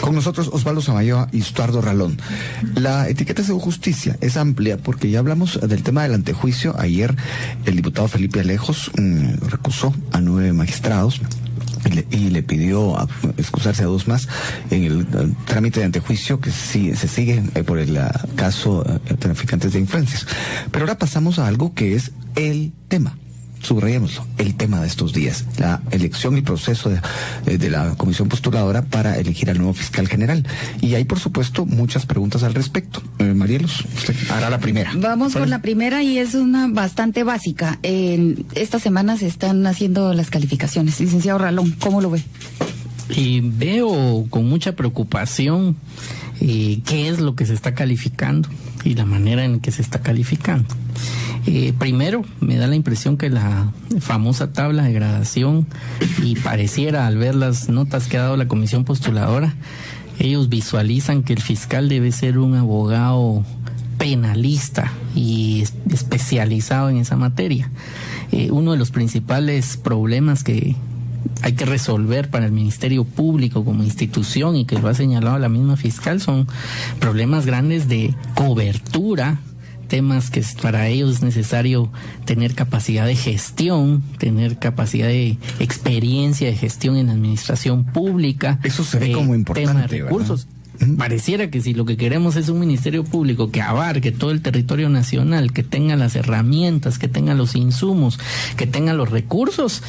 Con nosotros Osvaldo Samayoa y Stuardo Ralón. La etiqueta de justicia es amplia porque ya hablamos del tema del antejuicio. Ayer el diputado Felipe Alejos recusó a 9 magistrados y le pidió excusarse a 2 más en el trámite de antejuicio que sí, se sigue por el caso traficantes de influencias. Pero ahora pasamos a algo que es el tema. Subrayémoslo, el tema de estos días, la elección y proceso de la comisión postuladora para elegir al nuevo fiscal general. Y hay, por supuesto, muchas preguntas al respecto. Marielos, usted hará la primera. Vamos con la primera y es una bastante básica. Esta semana se están haciendo las calificaciones. Licenciado Ralón, ¿cómo lo ve? Veo con mucha preocupación qué es lo que se está calificando y la manera en que se está calificando. Primero, me da la impresión que la famosa tabla de gradación, y pareciera al ver las notas que ha dado la comisión postuladora, ellos visualizan que el fiscal debe ser un abogado penalista y especializado en esa materia. Uno de los principales problemas que hay que resolver para el Ministerio Público como institución, y que lo ha señalado la misma fiscal, son problemas grandes de cobertura, temas que para ellos es necesario tener capacidad de gestión, tener capacidad de experiencia de gestión en la administración pública. Eso se ve como importante, tema de recursos. ¿Verdad? Pareciera que si lo que queremos es un ministerio público que abarque todo el territorio nacional, que tenga las herramientas, que tenga los insumos, que tenga los recursos,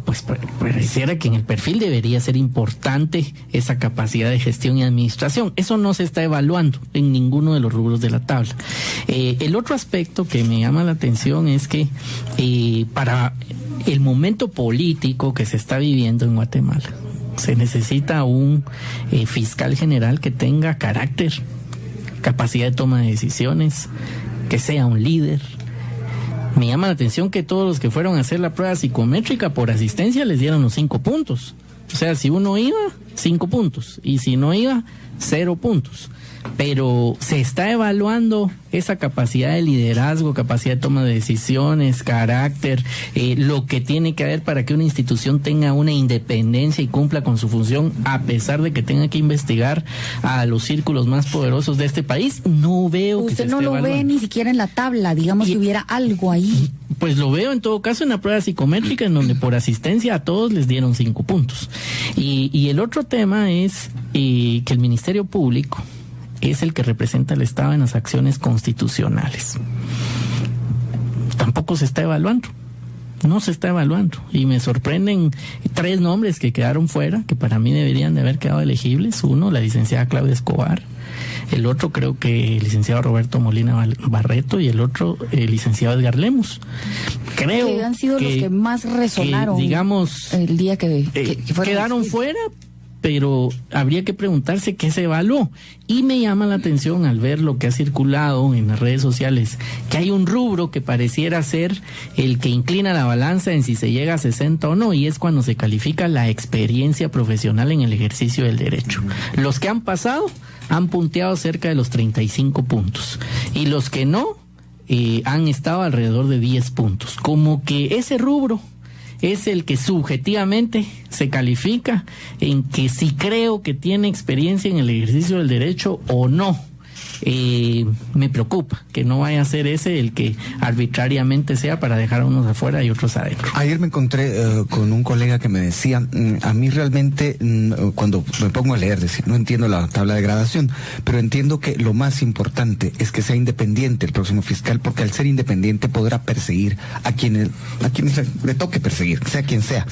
pues pareciera que en el perfil debería ser importante esa capacidad de gestión y administración. Eso no se está evaluando en ninguno de los rubros de la tabla. El otro aspecto que me llama la atención es que para el momento político que se está viviendo en Guatemala, se necesita un fiscal general que tenga carácter, capacidad de toma de decisiones, que sea un líder. Me llama la atención que todos los que fueron a hacer la prueba psicométrica por asistencia les dieron los 5 puntos. O sea, si uno iba, 5 puntos, y si no iba, 0 puntos. Pero se está evaluando esa capacidad de liderazgo, capacidad de toma de decisiones, carácter, lo que tiene que haber para que una institución tenga una independencia y cumpla con su función, a pesar de que tenga que investigar a los círculos más poderosos de este país. No veo que se esté evaluando. Usted no lo ve ni siquiera en la tabla, digamos que hubiera algo ahí. Pues lo veo en todo caso en la prueba psicométrica, en donde por asistencia a todos les dieron 5 puntos. Y el otro tema es que el Ministerio Público es el que representa al Estado en las acciones constitucionales. Tampoco se está evaluando. No se está evaluando. Y me sorprenden 3 nombres que quedaron fuera, que para mí deberían de haber quedado elegibles. Uno, la licenciada Claudia Escobar. El otro, creo que el licenciado Roberto Molina Barreto. Y el otro, el licenciado Edgar Lemos. Creo que han sido los que más resonaron, digamos, el día que quedaron fuera. Pero habría que preguntarse qué se evaluó. Y me llama la atención al ver lo que ha circulado en las redes sociales, que hay un rubro que pareciera ser el que inclina la balanza en si se llega a 60 o no, y es cuando se califica la experiencia profesional en el ejercicio del derecho. Los que han pasado han punteado cerca de los 35 puntos, y los que no han estado alrededor de 10 puntos. Como que ese rubro es el que subjetivamente se califica en que si creo que tiene experiencia en el ejercicio del derecho o no. Me preocupa que no vaya a ser ese el que arbitrariamente sea para dejar a unos afuera y otros adentro. Ayer me encontré con un colega que me decía, a mí realmente cuando me pongo a leer, no entiendo la tabla de gradación, pero entiendo que lo más importante es que sea independiente el próximo fiscal, porque al ser independiente podrá perseguir a quienes le toque perseguir, sea quien sea.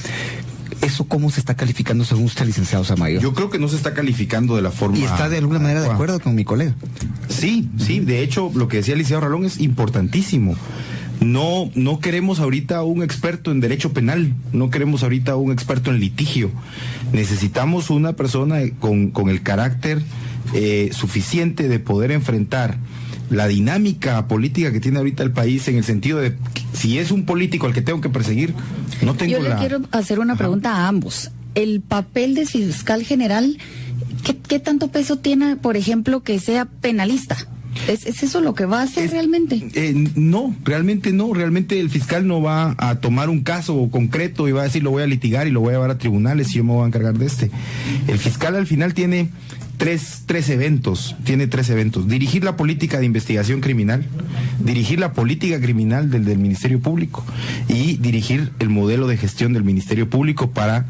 ¿Eso cómo se está calificando según usted, licenciado Samayoa? Yo creo que no se está calificando de la forma... ¿Y está de alguna manera de acuerdo con mi colega? Sí, de hecho, lo que decía el licenciado Ralón es importantísimo. No queremos ahorita un experto en derecho penal, no queremos ahorita un experto en litigio. Necesitamos una persona con el carácter suficiente de poder enfrentar la dinámica política que tiene ahorita el país, en el sentido de si es un político al que tengo que perseguir, no tengo Yo le quiero hacer una pregunta a ambos. El papel de fiscal general, ¿qué tanto peso tiene, por ejemplo, que sea penalista? ¿Es eso lo que va a hacer realmente? No, realmente no. Realmente el fiscal no va a tomar un caso concreto y va a decir lo voy a litigar y lo voy a llevar a tribunales y yo me voy a encargar de este. El fiscal al final tiene tres eventos. Dirigir la política de investigación criminal, dirigir la política criminal del Ministerio Público y dirigir el modelo de gestión del Ministerio Público para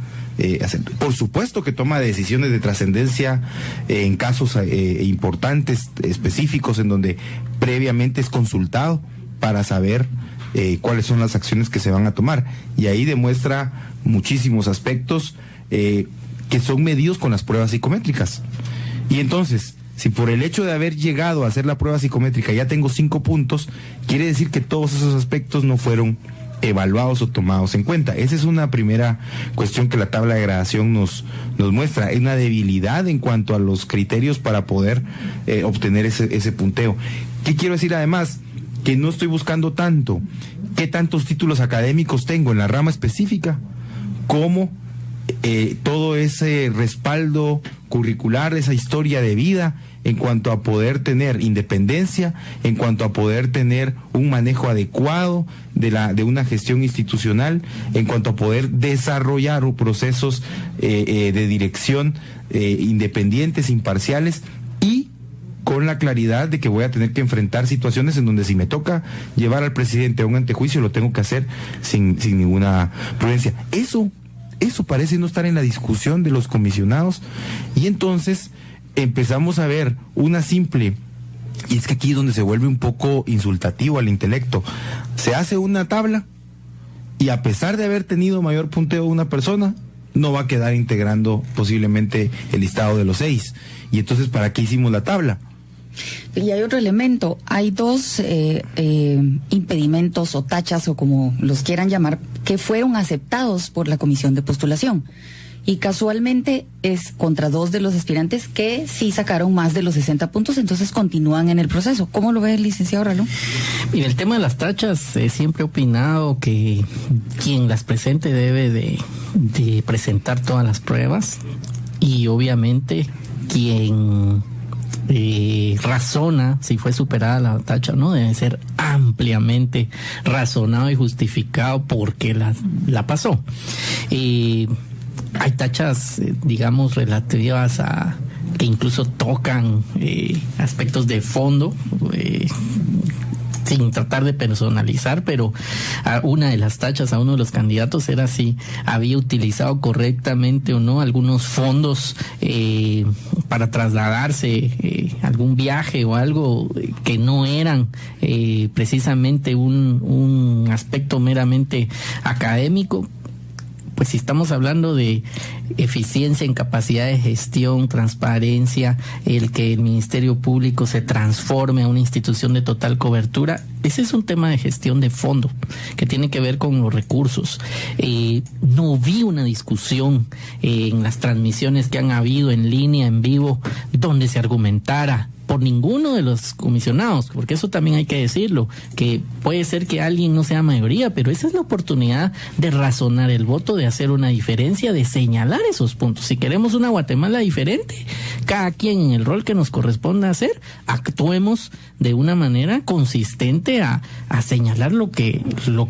hacer. Por supuesto que toma decisiones de trascendencia en casos importantes, específicos, en donde previamente es consultado para saber cuáles son las acciones que se van a tomar. Y ahí demuestra muchísimos aspectos que son medidos con las pruebas psicométricas. Y entonces, si por el hecho de haber llegado a hacer la prueba psicométrica ya tengo 5 puntos, quiere decir que todos esos aspectos no fueron evaluados o tomados en cuenta. Esa es una primera cuestión que la tabla de gradación nos muestra. Es una debilidad en cuanto a los criterios para poder obtener ese punteo. ¿Qué quiero decir además? Que no estoy buscando tanto qué tantos títulos académicos tengo en la rama específica, como todo ese respaldo curricular, esa historia de vida, en cuanto a poder tener independencia, en cuanto a poder tener un manejo adecuado de una gestión institucional, en cuanto a poder desarrollar procesos de dirección independientes, imparciales, y con la claridad de que voy a tener que enfrentar situaciones en donde si me toca llevar al presidente a un antejuicio, lo tengo que hacer sin ninguna prudencia. Eso parece no estar en la discusión de los comisionados, y entonces empezamos a ver una simple, y es que aquí es donde se vuelve un poco insultativo al intelecto. Se hace una tabla y a pesar de haber tenido mayor punteo una persona, no va a quedar integrando posiblemente el listado de los 6. Y entonces, ¿para qué hicimos la tabla? Y hay otro elemento, hay 2 impedimentos o tachas o como los quieran llamar, que fueron aceptados por la comisión de postulación. Y casualmente es contra 2 de los aspirantes que sí sacaron más de los 60 puntos, entonces continúan en el proceso. ¿Cómo lo ve el licenciado Ralón? Mira, el tema de las tachas, siempre he opinado que quien las presente debe de presentar todas las pruebas, y obviamente quien razona si fue superada la tacha, no debe ser ampliamente razonado y justificado porque la pasó. Hay tachas, digamos, relativas a que incluso tocan aspectos de fondo, sin tratar de personalizar, pero una de las tachas a uno de los candidatos era si había utilizado correctamente o no algunos fondos para trasladarse, algún viaje o algo que no eran precisamente un aspecto meramente académico. Pues si estamos hablando de eficiencia en capacidad de gestión, transparencia, el que el Ministerio Público se transforme a una institución de total cobertura, ese es un tema de gestión de fondo que tiene que ver con los recursos. No vi una discusión en las transmisiones que han habido en línea, en vivo, donde se argumentara por ninguno de los comisionados, porque eso también hay que decirlo, que puede ser que alguien no sea mayoría, pero esa es la oportunidad de razonar el voto, de hacer una diferencia, de señalar esos puntos. Si queremos una Guatemala diferente, cada quien en el rol que nos corresponda hacer, actuemos de una manera consistente a señalar lo que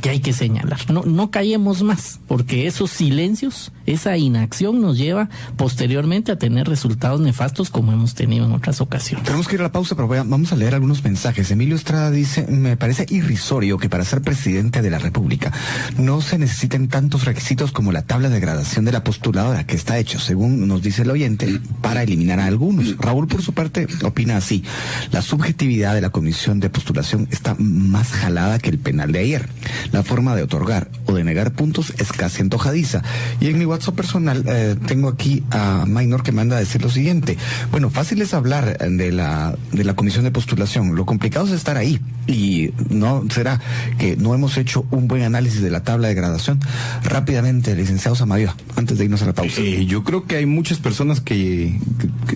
hay que señalar. No callemos más, porque esos silencios, esa inacción nos lleva posteriormente a tener resultados nefastos como hemos tenido en otras ocasiones. Tenemos que ir a la pausa, pero vamos a leer algunos mensajes. Emilio Estrada dice: me parece irrisorio que para ser presidente de la República no se necesiten tantos requisitos como la tabla de gradación de la postuladora, que está hecho, según nos dice el oyente, para eliminar a algunos. Raúl, por su parte, opina así: la subjetividad de la comisión de postulación está más jalada que el penal de ayer. La forma de otorgar o de negar puntos es casi antojadiza. Y en mi WhatsApp personal tengo aquí a Maynor, que manda a decir lo siguiente: bueno, fácil es hablar de la comisión de postulación, lo complicado es estar ahí, y no será que no hemos hecho un buen análisis de la tabla de gradación. Rápidamente, licenciado Samayoa, antes de irnos a la pausa. Yo creo que hay muchas personas que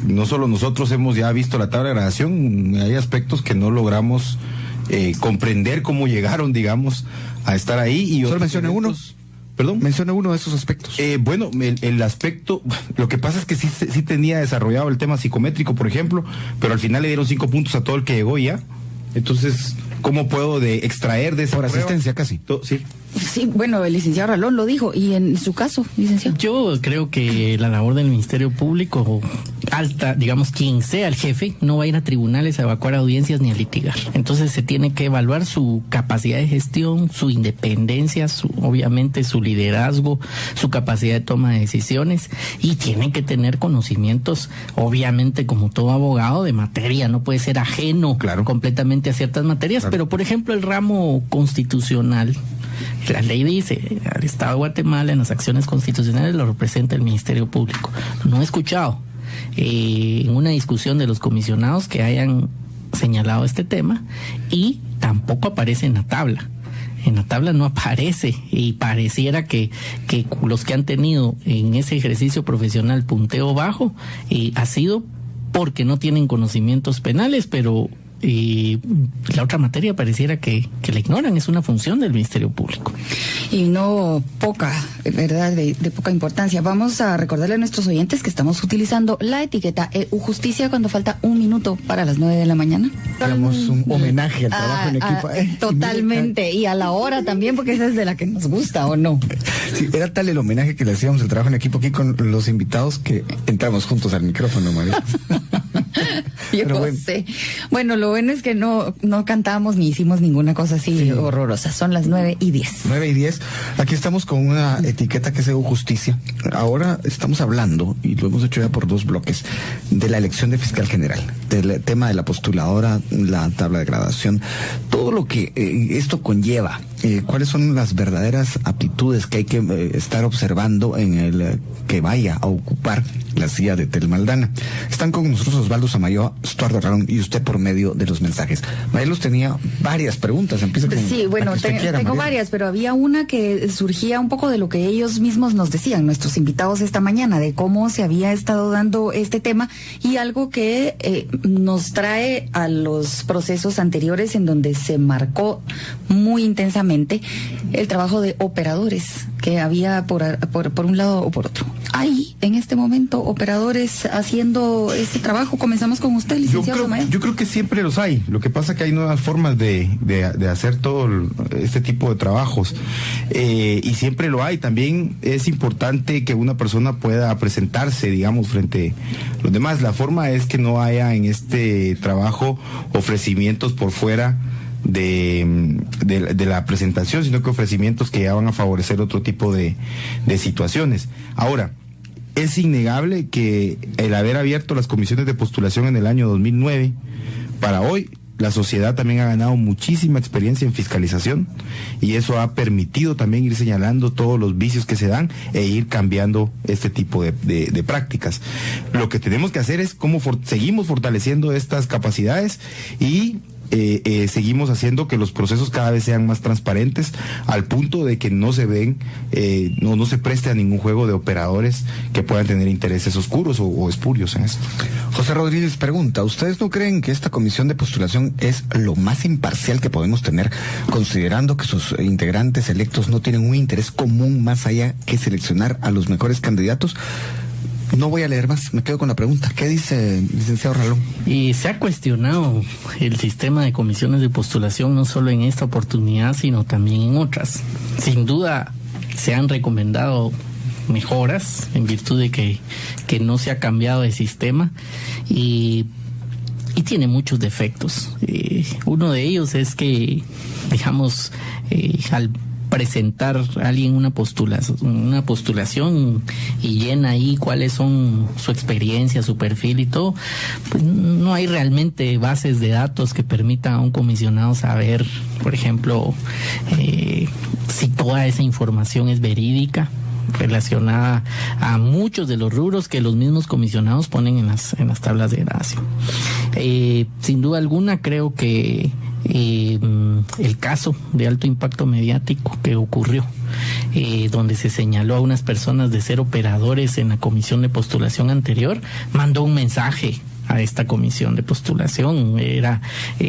no solo nosotros hemos ya visto la tabla de gradación, hay aspectos que no logramos comprender cómo llegaron, digamos, a estar ahí. Y solo mencione uno. ¿Perdón? Menciona uno de esos aspectos. Bueno, el aspecto, lo que pasa es que sí tenía desarrollado el tema psicométrico, por ejemplo, pero al final le dieron 5 puntos a todo el que llegó ya. Entonces, ¿cómo puedo extraer de esa por prueba? asistencia casi? Sí. Sí, bueno, el licenciado Ralón lo dijo. ¿Y en su caso, licenciado? Yo creo que la labor del Ministerio Público, alta, digamos, quien sea el jefe, no va a ir a tribunales a evacuar audiencias ni a litigar. Entonces se tiene que evaluar su capacidad de gestión, su independencia, obviamente su liderazgo, su capacidad de toma de decisiones, y tiene que tener conocimientos, obviamente, como todo abogado, de materia. No puede ser ajeno completamente a ciertas materias, pero por ejemplo el ramo constitucional, la ley dice, al Estado de Guatemala en las acciones constitucionales lo representa el Ministerio Público. No he escuchado en una discusión de los comisionados que hayan señalado este tema, y tampoco aparece en la tabla. En la tabla no aparece, y pareciera que los que han tenido en ese ejercicio profesional punteo bajo ha sido porque no tienen conocimientos penales, pero la otra materia pareciera que la ignoran. Es una función del Ministerio Público. Y no poca, ¿verdad? De poca importancia. Vamos a recordarle a nuestros oyentes que estamos utilizando la etiqueta EU Justicia cuando falta 1 minuto para las 9 de la mañana. Hagamos un homenaje al trabajo en equipo. Totalmente. Y a la hora también, porque esa es de la que nos gusta, ¿o no? Sí, era tal el homenaje que le hacíamos al trabajo en equipo aquí con los invitados que entramos juntos al micrófono, María. Yo sé. Bueno, lo bueno es que no cantamos ni hicimos ninguna cosa así horrorosa. Son las 9:10. 9:10. Aquí estamos con una etiqueta que es EU Justicia. Ahora estamos hablando, y lo hemos hecho ya por 2 bloques, de la elección de fiscal general, del tema de la postuladora, la tabla de graduación, todo lo que esto conlleva. ¿Cuáles son las verdaderas aptitudes que hay que estar observando en el que vaya a ocupar la silla de Telma Aldana? Están con nosotros Osvaldo Samayoa, Estuardo Ralón y usted por medio de los mensajes. Mayelos tenía varias preguntas. Empieza con sí, bueno, tengo varias, pero había una que surgía un poco de lo que ellos mismos nos decían, nuestros invitados esta mañana, de cómo se había estado dando este tema, y algo que nos trae a los procesos anteriores en donde se marcó muy intensamente el trabajo de operadores que había por un lado o por otro. ¿Hay en este momento operadores haciendo ese trabajo? Comenzamos con usted, licenciado Samayoa. Yo creo que siempre los hay. Lo que pasa es que hay nuevas formas de hacer todo este tipo de trabajos, y siempre lo hay. También es importante que una persona pueda presentarse, digamos, frente a los demás. La forma es que no haya en este trabajo ofrecimientos por fuera de la presentación, sino que ofrecimientos que ya van a favorecer otro tipo de situaciones. Ahora, es innegable que el haber abierto las comisiones de postulación en el año 2009 para hoy, la sociedad también ha ganado muchísima experiencia en fiscalización, y eso ha permitido también ir señalando todos los vicios que se dan e ir cambiando este tipo de prácticas. Lo que tenemos que hacer es cómo seguimos fortaleciendo estas capacidades y seguimos haciendo que los procesos cada vez sean más transparentes, al punto de que no se ven, no se preste a ningún juego de operadores que puedan tener intereses oscuros o espurios en esto. José Rodríguez pregunta, ¿ustedes no creen que esta comisión de postulación es lo más imparcial que podemos tener, considerando que sus integrantes electos no tienen un interés común más allá que seleccionar a los mejores candidatos? No voy a leer más, me quedo con la pregunta. ¿Qué dice licenciado Ralón? Y se ha cuestionado el sistema de comisiones de postulación, no solo en esta oportunidad, sino también en otras. Sin duda se han recomendado mejoras en virtud de que no se ha cambiado el sistema, y tiene muchos defectos. Uno de ellos es que, digamos, al presentar a alguien una postulación y llena ahí cuáles son su experiencia, su perfil y todo, pues no hay realmente bases de datos que permitan a un comisionado saber, por ejemplo, si toda esa información es verídica, relacionada a muchos de los rubros que los mismos comisionados ponen en las tablas de gradación. Sin duda alguna, creo que el caso de alto impacto mediático que ocurrió, donde se señaló a unas personas de ser operadores en la comisión de postulación anterior, mandó un mensaje a esta comisión de postulación.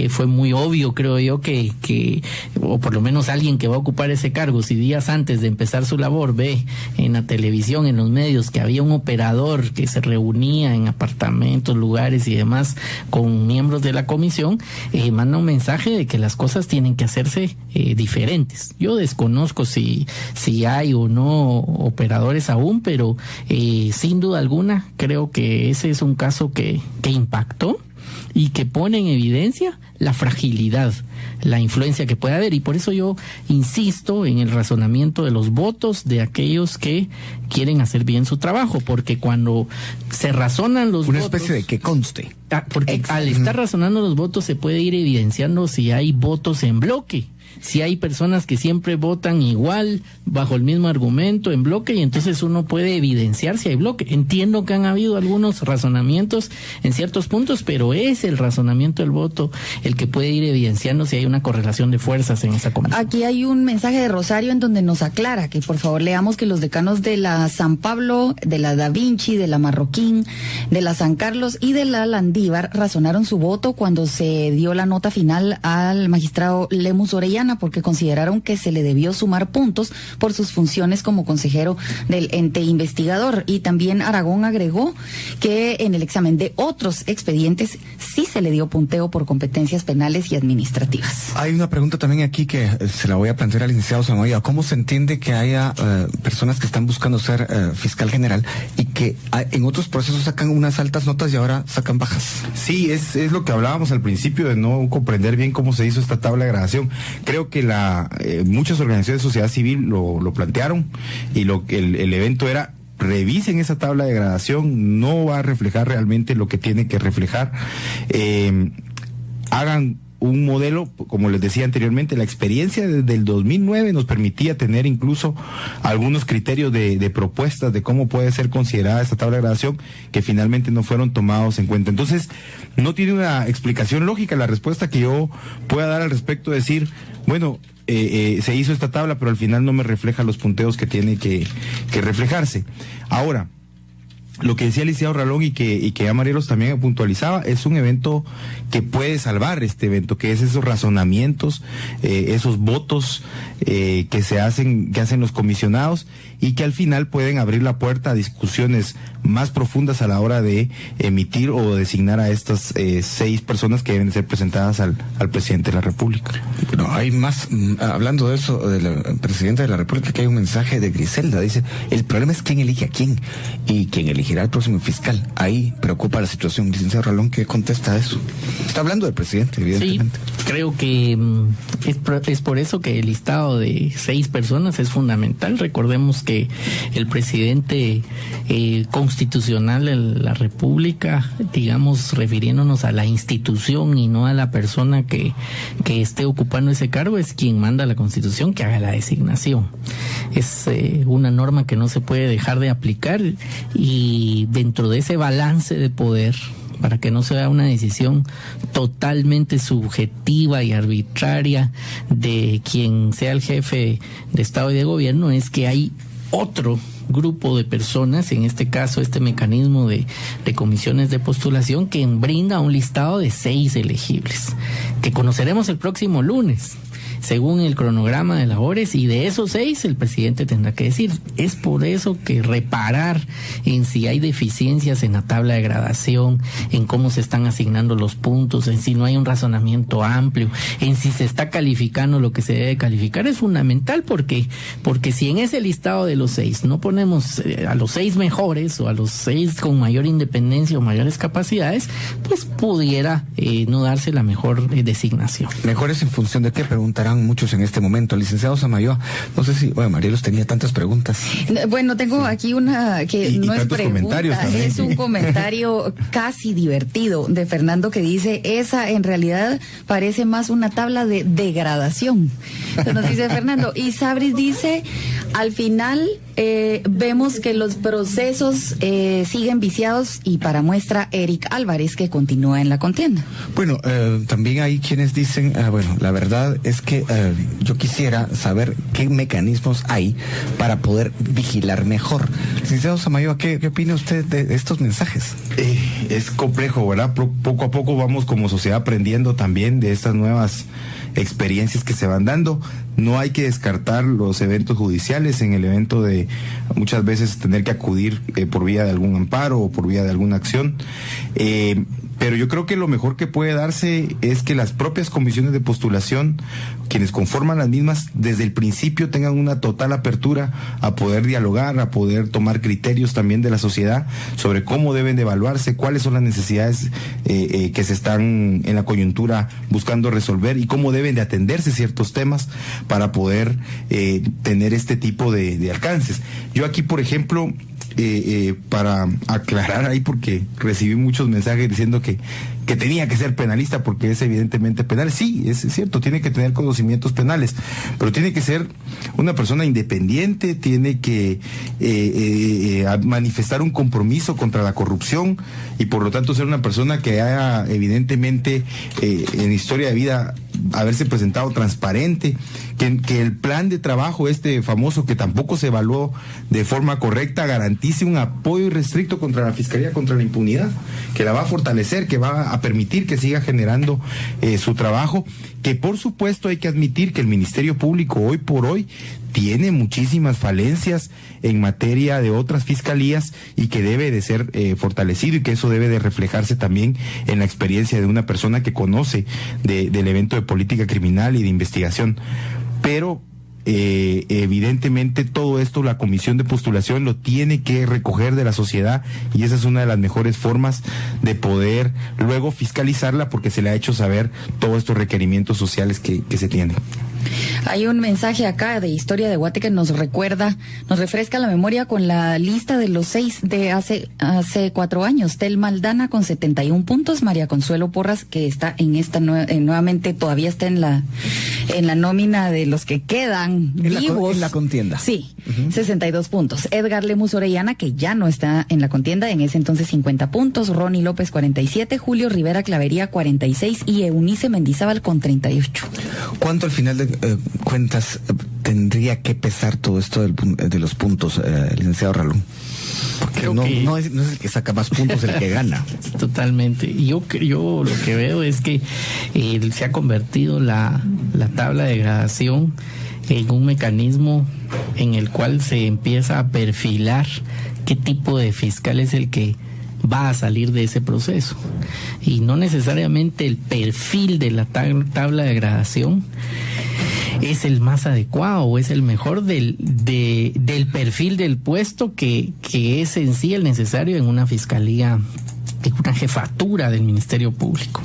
Fue muy obvio, creo yo, que o por lo menos alguien que va a ocupar ese cargo, si días antes de empezar su labor ve en la televisión, en los medios, que había un operador que se reunía en apartamentos, lugares y demás con miembros de la comisión, manda un mensaje de que las cosas tienen que hacerse diferentes. Yo desconozco si hay o no operadores aún, pero sin duda alguna creo que ese es un caso que impactó y que pone en evidencia la fragilidad, la influencia que puede haber, y por eso yo insisto en el razonamiento de los votos de aquellos que quieren hacer bien su trabajo, porque cuando se razonan los votos... Una especie de que conste. Porque al estar razonando los votos se puede ir evidenciando si hay votos en bloque, si hay personas que siempre votan igual, bajo el mismo argumento, en bloque, y entonces uno puede evidenciar si hay bloque. Entiendo que han habido algunos razonamientos en ciertos puntos, pero es el razonamiento del voto el que puede ir evidenciando si hay una correlación de fuerzas en esa comisión. Aquí hay un mensaje de Rosario en donde nos aclara que por favor leamos que los decanos de la San Pablo, de la Da Vinci, de la Marroquín, de la San Carlos y de la Landívar razonaron su voto cuando se dio la nota final al magistrado Lemus Orellana, porque consideraron que se le debió sumar puntos por sus funciones como consejero del ente investigador. Y también Aragón agregó que en el examen de otros expedientes sí se le dio punteo por competencias penales y administrativas. Hay una pregunta también aquí que se la voy a plantear al licenciado Samayoa. ¿Cómo se entiende que haya personas que están buscando ser fiscal general y que en otros procesos sacan unas altas notas y ahora sacan bajas? Sí, es lo que hablábamos al principio, de no comprender bien cómo se hizo esta tabla de gradación. Creo que muchas organizaciones de sociedad civil lo plantearon, y el evento era: revisen esa tabla de gradación, no va a reflejar realmente lo que tiene que reflejar. Hagan un modelo, como les decía anteriormente, la experiencia desde el 2009 nos permitía tener incluso algunos criterios de propuestas de cómo puede ser considerada esta tabla de gradación, que finalmente no fueron tomados en cuenta. Entonces, no tiene una explicación lógica la respuesta que yo pueda dar al respecto, decir, bueno, se hizo esta tabla, pero al final no me refleja los punteos que tiene que reflejarse. Ahora, lo que decía el licenciado Ralón y que ya Marielos también puntualizaba, es un evento que puede salvar este evento, que es esos razonamientos, esos votos que hacen los comisionados, y que al final pueden abrir la puerta a discusiones más profundas a la hora de emitir o designar a estas 6 personas que deben ser presentadas al presidente de la República. Bueno, hay más, hablando de eso, del presidente de la República, que hay un mensaje de Griselda, dice: el problema es quién elige a quién y quién elegirá al próximo fiscal. Ahí preocupa la situación. Licenciado Ralón, ¿qué contesta a eso? Está hablando del presidente, evidentemente. Sí, creo que es por eso que el listado de 6 personas es fundamental. Recordemos que el presidente constitucional de la República, digamos, refiriéndonos a la institución y no a la persona que esté ocupando ese cargo, es quien manda la Constitución que haga la designación. Es una norma que no se puede dejar de aplicar, y dentro de ese balance de poder, para que no sea una decisión totalmente subjetiva y arbitraria de quien sea el jefe de Estado y de gobierno, es que hay otro grupo de personas, en este caso este mecanismo de comisiones de postulación, que brinda un listado de 6 elegibles, que conoceremos el próximo lunes, según el cronograma de labores, y de esos 6 el presidente tendrá que decir. Es por eso que reparar en si hay deficiencias en la tabla de gradación, en cómo se están asignando los puntos, en si no hay un razonamiento amplio, en si se está calificando lo que se debe calificar, es fundamental, porque si en ese listado de los 6 no ponemos a los 6 mejores o a los 6 con mayor independencia o mayores capacidades, pues pudiera no darse la mejor designación. ¿Mejores en función de qué? Preguntarán muchos en este momento. Licenciado Samayoa, no sé si, bueno, Marielos tenía tantas preguntas. Bueno, tengo aquí una que no es pregunta, es un comentario casi divertido de Fernando, que dice: esa en realidad parece más una tabla de degradación. Entonces nos dice Fernando. Y Sabris dice: al final vemos que los procesos siguen viciados, y para muestra Eric Álvarez, que continúa en la contienda. Bueno, también hay quienes dicen, bueno, la verdad es que yo quisiera saber qué mecanismos hay para poder vigilar mejor. Licenciado Samayoa, ¿qué opina usted de estos mensajes? es complejo, ¿verdad? Poco a poco vamos como sociedad aprendiendo también de estas nuevas experiencias que se van dando. No hay que descartar los eventos judiciales en el evento de muchas veces tener que acudir por vía de algún amparo o por vía de alguna acción. Pero yo creo que lo mejor que puede darse es que las propias comisiones de postulación, quienes conforman las mismas, desde el principio tengan una total apertura a poder dialogar, a poder tomar criterios también de la sociedad sobre cómo deben de evaluarse, cuáles son las necesidades que se están en la coyuntura buscando resolver y cómo deben de atenderse ciertos temas para poder tener este tipo de alcances. Yo aquí, por ejemplo, para aclarar ahí, porque recibí muchos mensajes diciendo que tenía que ser penalista porque es evidentemente penal. Sí, es cierto, tiene que tener conocimientos penales, pero tiene que ser una persona independiente, tiene que manifestar un compromiso contra la corrupción y por lo tanto ser una persona que haya evidentemente en historia de vida haberse presentado transparente, que el plan de trabajo famoso que tampoco se evaluó de forma correcta garantice un apoyo irrestricto contra la Fiscalía contra la impunidad, que la va a fortalecer, que va a permitir que siga generando su trabajo, que por supuesto hay que admitir que el Ministerio Público hoy por hoy tiene muchísimas falencias en materia de otras fiscalías y que debe de ser fortalecido y que eso debe de reflejarse también en la experiencia de una persona que conoce del evento de política criminal y de investigación. Pero evidentemente todo esto la comisión de postulación lo tiene que recoger de la sociedad y esa es una de las mejores formas de poder luego fiscalizarla porque se le ha hecho saber todos estos requerimientos sociales que se tienen. Hay un mensaje acá de Historia de Guate que nos refresca la memoria con la lista de los 6 de hace 4 años. Tel Maldana con 71 puntos, María Consuelo Porras, que está en esta nuevamente todavía está en la nómina de los que quedan vivos. En la contienda. Sí, 62 puntos. Edgar Lemus Orellana, que ya no está en la contienda, en ese entonces 50 puntos. Ronnie López 47, Julio Rivera Clavería 46 y Eunice Mendizábal con 38. ¿Cuánto al final de cuentas tendría que pesar todo esto de los puntos, licenciado Ralón? Porque no es el que saca más puntos el que gana. Totalmente. Y yo lo que veo es que se ha convertido la tabla de gradación en un mecanismo en el cual se empieza a perfilar qué tipo de fiscal es el que va a salir de ese proceso. Y no necesariamente el perfil de la tabla de gradación es el más adecuado o es el mejor del perfil del puesto que es en sí el necesario en una fiscalía, en una jefatura del Ministerio Público.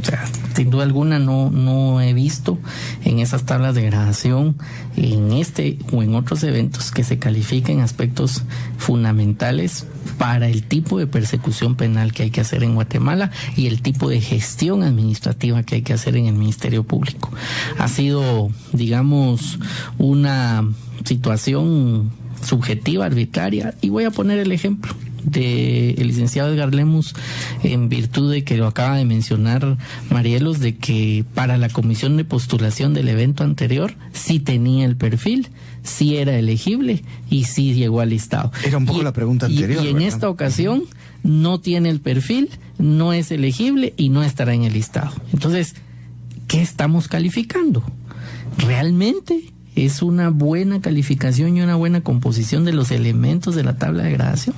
O sea, sin duda alguna no he visto en esas tablas de gradación, en este o en otros eventos, que se califiquen aspectos fundamentales para el tipo de persecución penal que hay que hacer en Guatemala y el tipo de gestión administrativa que hay que hacer en el Ministerio Público. Ha sido, digamos, una situación subjetiva, arbitraria, y voy a poner el ejemplo del licenciado Edgar Lemus, en virtud de que lo acaba de mencionar Marielos, de que para la comisión de postulación del evento anterior sí tenía el perfil, sí era elegible y sí llegó al listado. Era un poco la pregunta anterior. Y en esta ocasión no tiene el perfil, no es elegible y no estará en el listado. Entonces, ¿qué estamos calificando? ¿Realmente es una buena calificación y una buena composición de los elementos de la tabla de gradación?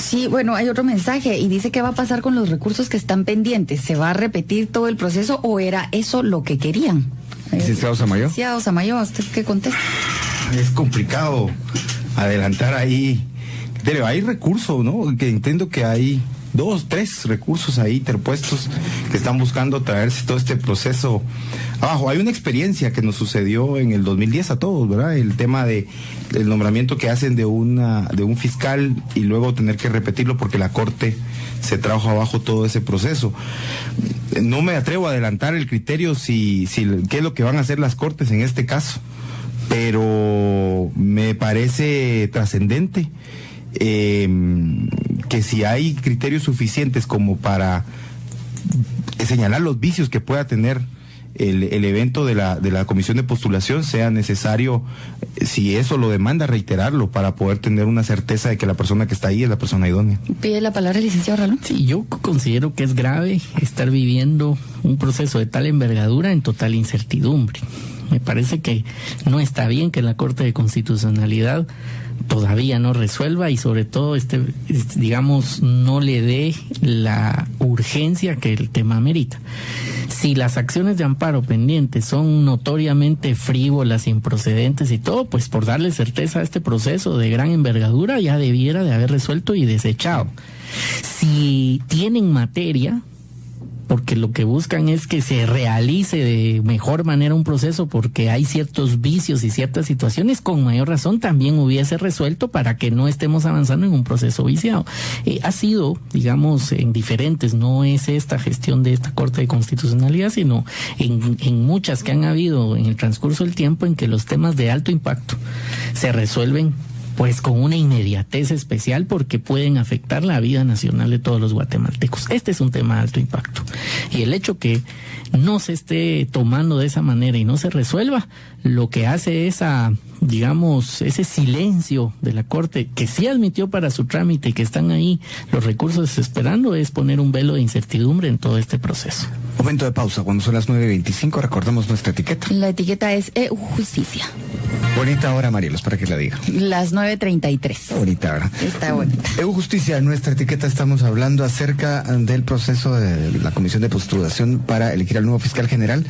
Sí, hay otro mensaje y dice: ¿qué va a pasar con los recursos que están pendientes? ¿Se va a repetir todo el proceso o era eso lo que querían? Licenciado Samayoa. Licenciado Samayoa, ¿usted qué contesta? Es complicado adelantar ahí. Pero hay recursos, ¿no? Que entiendo que hay 2, 3 recursos ahí interpuestos que están buscando traerse todo este proceso abajo. Hay una experiencia que nos sucedió en el 2010 a todos, ¿verdad? El tema del nombramiento que hacen de un fiscal y luego tener que repetirlo porque la Corte se trajo abajo todo ese proceso. No me atrevo a adelantar el criterio qué es lo que van a hacer las Cortes en este caso, pero me parece trascendente que si hay criterios suficientes como para señalar los vicios que pueda tener el evento de la comisión de postulación, sea necesario, si eso lo demanda, reiterarlo para poder tener una certeza de que la persona que está ahí es la persona idónea. Pide la palabra el licenciado Ralón. Sí, yo considero que es grave estar viviendo un proceso de tal envergadura en total incertidumbre. Me parece que no está bien que la Corte de Constitucionalidad todavía no resuelva y sobre todo digamos, no le dé la urgencia que el tema merita. Si las acciones de amparo pendientes son notoriamente frívolas, improcedentes y todo, pues por darle certeza a este proceso de gran envergadura ya debiera de haber resuelto y desechado. Si tienen materia, porque lo que buscan es que se realice de mejor manera un proceso porque hay ciertos vicios y ciertas situaciones, con mayor razón también hubiese resuelto para que no estemos avanzando en un proceso viciado. Ha sido, digamos, en diferentes, no es esta gestión de esta Corte de Constitucionalidad, sino en muchas que han habido en el transcurso del tiempo en que los temas de alto impacto se resuelven pues con una inmediatez especial porque pueden afectar la vida nacional de todos los guatemaltecos. Este es un tema de alto impacto. Y el hecho que no se esté tomando de esa manera y no se resuelva, lo que hace es digamos, ese silencio de la Corte, que sí admitió para su trámite y que están ahí los recursos esperando, es poner un velo de incertidumbre en todo este proceso. Momento de pausa, cuando son las 9:25, recordamos nuestra etiqueta. La etiqueta es Justicia. Bonita hora, Marielos, para que la diga. Las 9:33. Bonita hora. Está bonita. Justicia, nuestra etiqueta, estamos hablando acerca del proceso de la comisión de postulación para elegir al nuevo fiscal general.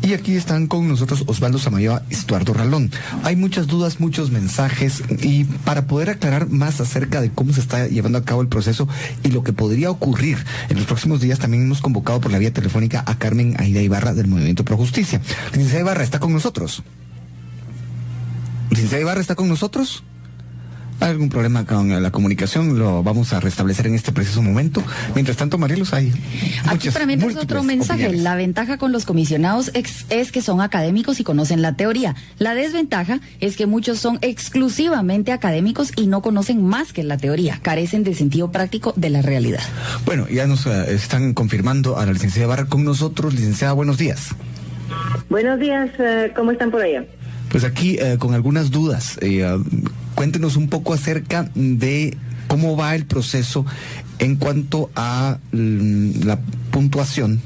Y aquí están con nosotros Osvaldo Samayoa y Estuardo Ralón. Hay muchas dudas, muchos mensajes, y para poder aclarar más acerca de cómo se está llevando a cabo el proceso y lo que podría ocurrir en los próximos días, también hemos convocado por la vía telefónica a Carmen Aida Ibarra del Movimiento Pro Justicia. Licenciada Ibarra, ¿está con nosotros? ¿Licenciada Ibarra está con nosotros? ¿Hay algún problema con la comunicación? Lo vamos a restablecer en este preciso momento. Mientras tanto, Marielos, hay aquí para mí es otro mensaje. Opiniones. La ventaja con los comisionados es que son académicos y conocen la teoría. La desventaja es que muchos son exclusivamente académicos y no conocen más que la teoría. Carecen de sentido práctico de la realidad. Bueno, ya nos están confirmando a la licenciada Ibarra con nosotros. Licenciada, buenos días. Buenos días, ¿cómo están por allá? Pues aquí con algunas dudas. Cuéntenos un poco acerca de cómo va el proceso en cuanto a la puntuación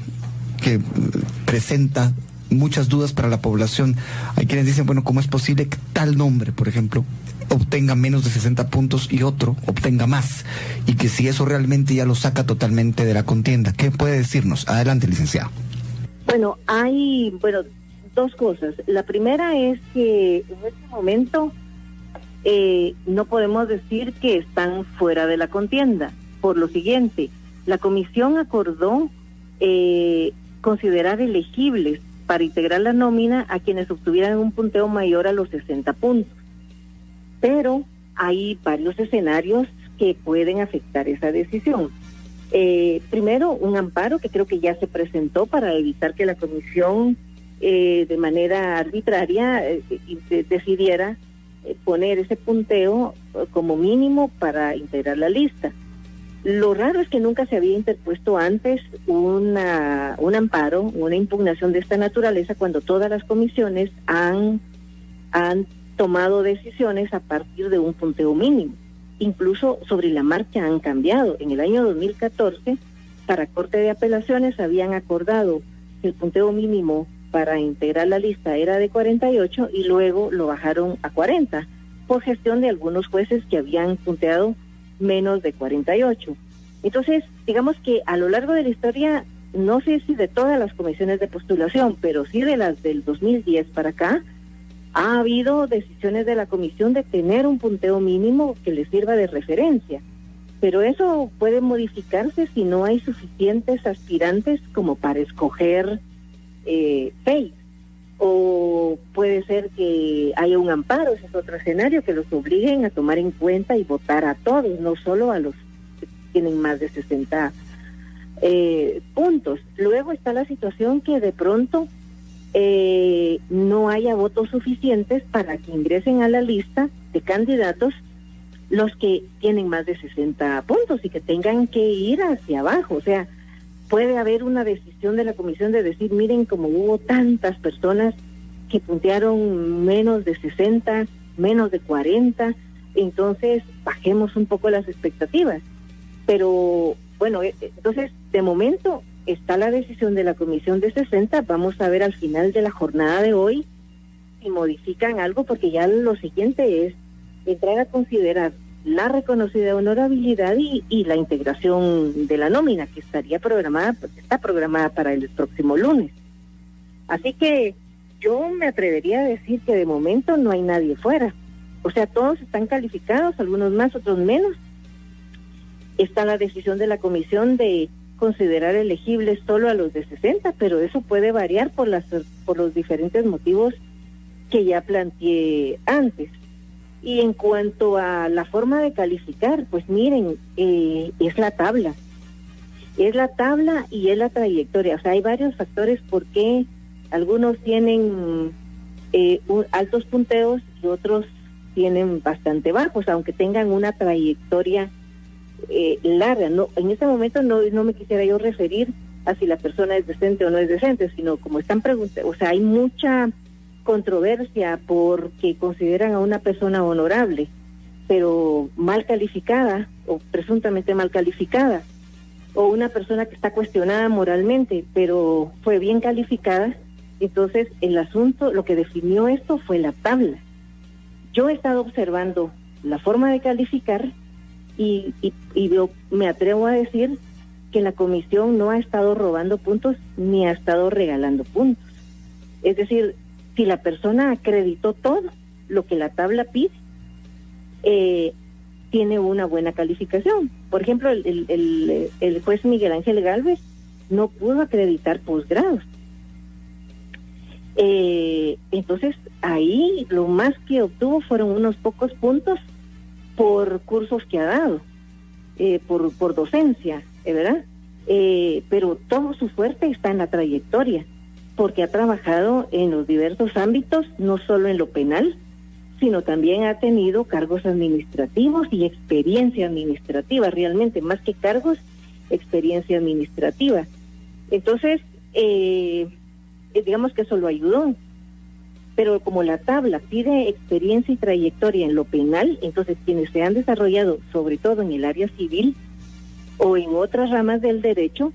que presenta muchas dudas para la población. Hay quienes dicen, bueno, ¿cómo es posible que tal nombre, por ejemplo, obtenga menos de 60 puntos y otro obtenga más? Y que si eso realmente ya lo saca totalmente de la contienda. ¿Qué puede decirnos? Adelante, licenciado. Bueno, hay dos cosas. La primera es que en este momento no podemos decir que están fuera de la contienda. Por lo siguiente, la comisión acordó considerar elegibles para integrar la nómina a quienes obtuvieran un punteo mayor a los 60 puntos. Pero hay varios escenarios que pueden afectar esa decisión. Primero, un amparo que creo que ya se presentó para evitar que la comisión de manera arbitraria decidiera poner ese punteo como mínimo para integrar la lista. Lo raro es que nunca se había interpuesto antes un amparo, una impugnación de esta naturaleza, cuando todas las comisiones han tomado decisiones a partir de un punteo mínimo. Incluso sobre la marcha han cambiado. En el año 2014, para Corte de Apelaciones habían acordado que el punteo mínimo para integrar la lista era de 48 y luego lo bajaron a 40 por gestión de algunos jueces que habían punteado menos de 48. Entonces, digamos que a lo largo de la historia, no sé si de todas las comisiones de postulación, pero sí de las del 2010 para acá, ha habido decisiones de la comisión de tener un punteo mínimo que les sirva de referencia. Pero eso puede modificarse si no hay suficientes aspirantes como para escoger 6. O puede ser que haya un amparo, ese es otro escenario, que los obliguen a tomar en cuenta y votar a todos, no solo a los que tienen más de 60 puntos. Luego está la situación que de pronto no haya votos suficientes para que ingresen a la lista de candidatos los que tienen más de 60 puntos y que tengan que ir hacia abajo. O sea, puede haber una decisión de la comisión de decir, miren, como hubo tantas personas que puntearon menos de 60, menos de 40, entonces bajemos un poco las expectativas. Pero bueno, entonces de momento está la decisión de la comisión de 60, vamos a ver al final de la jornada de hoy si modifican algo, porque ya lo siguiente es entrar a considerar la reconocida honorabilidad y la integración de la nómina, que está programada para el próximo lunes. Así que yo me atrevería a decir que de momento no hay nadie fuera. O sea, todos están calificados, algunos más, otros menos. Está la decisión de la comisión de considerar elegibles solo a los de 60, pero eso puede variar por los diferentes motivos que ya planteé antes. Y en cuanto a la forma de calificar, pues miren, es la tabla. Es la tabla y es la trayectoria. O sea, hay varios factores por qué algunos tienen altos punteos y otros tienen bastante bajos, aunque tengan una trayectoria larga. No, en este momento no me quisiera yo referir a si la persona es decente o no es decente, sino como están preguntando, o sea, hay mucha controversia porque consideran a una persona honorable, pero mal calificada o presuntamente mal calificada, o una persona que está cuestionada moralmente, pero fue bien calificada. Entonces el asunto, lo que definió esto fue la tabla. Yo he estado observando la forma de calificar y yo me atrevo a decir que la comisión no ha estado robando puntos ni ha estado regalando puntos. Es decir, si la persona acreditó todo lo que la tabla pide, tiene una buena calificación. Por ejemplo, el juez Miguel Ángel Gálvez no pudo acreditar posgrados. Entonces, ahí lo más que obtuvo fueron unos pocos puntos por cursos que ha dado, por docencia, ¿verdad? Pero todo su fuerte está en la trayectoria, porque ha trabajado en los diversos ámbitos, no solo en lo penal, sino también ha tenido cargos administrativos y experiencia administrativa, realmente, más que cargos, experiencia administrativa. Entonces, digamos que eso lo ayudó, pero como la tabla pide experiencia y trayectoria en lo penal, entonces quienes se han desarrollado, sobre todo en el área civil o en otras ramas del derecho,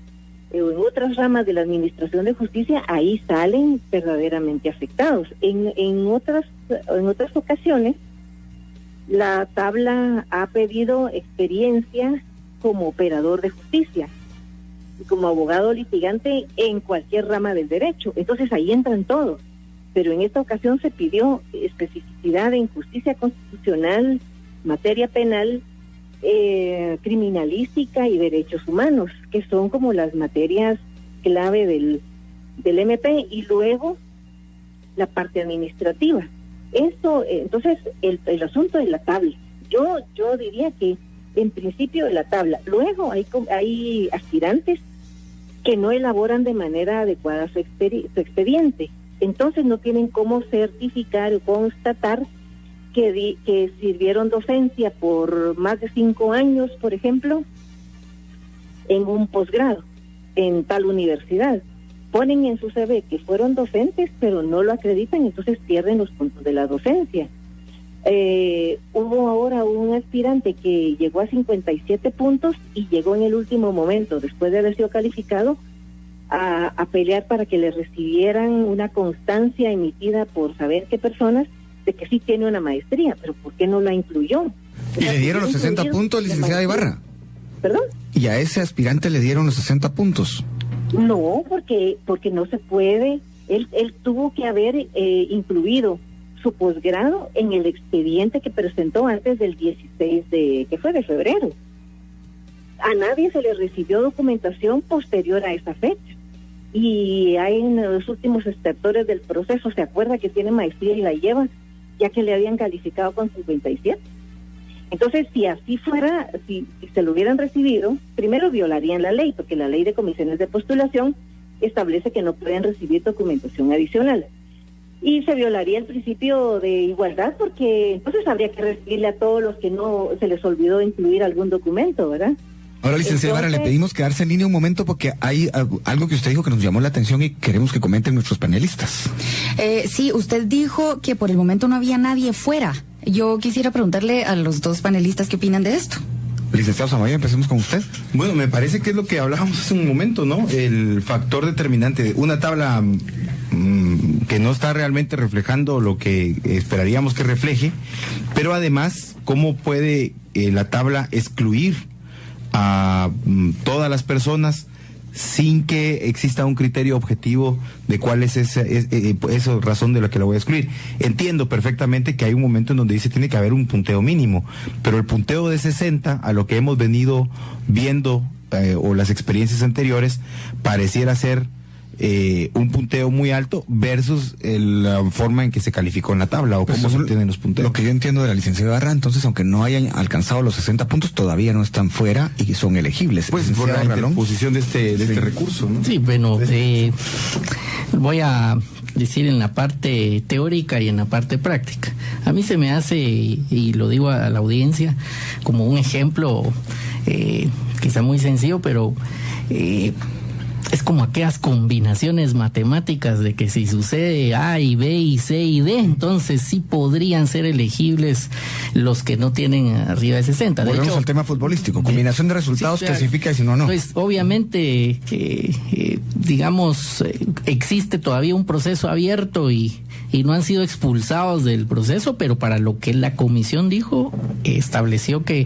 o en otras ramas de la administración de justicia, ahí salen verdaderamente afectados. En otras ocasiones, la tabla ha pedido experiencia como operador de justicia, como abogado litigante en cualquier rama del derecho. Entonces ahí entran todos. Pero en esta ocasión se pidió especificidad en justicia constitucional, materia penal, criminalística y derechos humanos, que son como las materias clave del MP, y luego la parte administrativa. Esto, entonces, el asunto de la tabla. Yo diría que en principio la tabla. Luego hay aspirantes que no elaboran de manera adecuada su expediente. Entonces no tienen cómo certificar o constatar que sirvieron docencia por más de 5 años, por ejemplo, en un posgrado, en tal universidad. Ponen en su CV que fueron docentes, pero no lo acreditan, entonces pierden los puntos de la docencia. Hubo ahora un aspirante que llegó a 57 puntos y llegó en el último momento, después de haber sido calificado, a pelear para que le recibieran una constancia emitida por saber qué personas de que sí tiene una maestría, pero ¿por qué no la incluyó? ¿Y le dieron los 60 puntos, licenciada Ibarra? ¿Perdón? ¿Y a ese aspirante le dieron los 60 puntos? No, porque no se puede. Él tuvo que haber incluido su posgrado en el expediente que presentó antes del 16 de febrero. A nadie se le recibió documentación posterior a esa fecha. Y hay en los últimos estertores del proceso, se acuerda que tiene maestría y la lleva, ya que le habían calificado con 57. Entonces, si así fuera, si se lo hubieran recibido, primero violarían la ley, porque la ley de comisiones de postulación establece que no pueden recibir documentación adicional. Y se violaría el principio de igualdad, porque entonces habría que recibirle a todos los que no se les olvidó incluir algún documento, ¿verdad? Ahora, licenciada Ibarra, le pedimos quedarse en línea un momento porque hay algo que usted dijo que nos llamó la atención y queremos que comenten nuestros panelistas. Sí, usted dijo que por el momento no había nadie fuera. Yo quisiera preguntarle a los dos panelistas qué opinan de esto. Licenciado Samayoa, empecemos con usted. Bueno, me parece que es lo que hablábamos hace un momento, ¿no? El factor determinante, una tabla que no está realmente reflejando lo que esperaríamos que refleje, pero además, ¿cómo puede la tabla excluir a todas las personas sin que exista un criterio objetivo de cuál es esa razón de la que la voy a excluir? Entiendo perfectamente que hay un momento en donde dice tiene que haber un punteo mínimo, pero el punteo de 60 a lo que hemos venido viendo o las experiencias anteriores pareciera ser un punteo muy alto versus la forma en que se calificó en la tabla o cómo se obtienen los punteos. Lo que yo entiendo de la licenciada Ibarra, entonces, aunque no hayan alcanzado los 60 puntos, todavía no están fuera y son elegibles. Pues por la interposición de este recurso, ¿no? Sí, bueno, voy a decir en la parte teórica y en la parte práctica. A mí se me hace, y lo digo a la audiencia, como un ejemplo quizá muy sencillo, pero es como aquellas combinaciones matemáticas de que si sucede A y B y C y D, entonces sí podrían ser elegibles los que no tienen arriba de 60. Volvemos al tema futbolístico, combinación de resultados sí, clasifica y si no, no. Pues obviamente, digamos, existe todavía un proceso abierto y no han sido expulsados del proceso, pero para lo que la comisión dijo, estableció que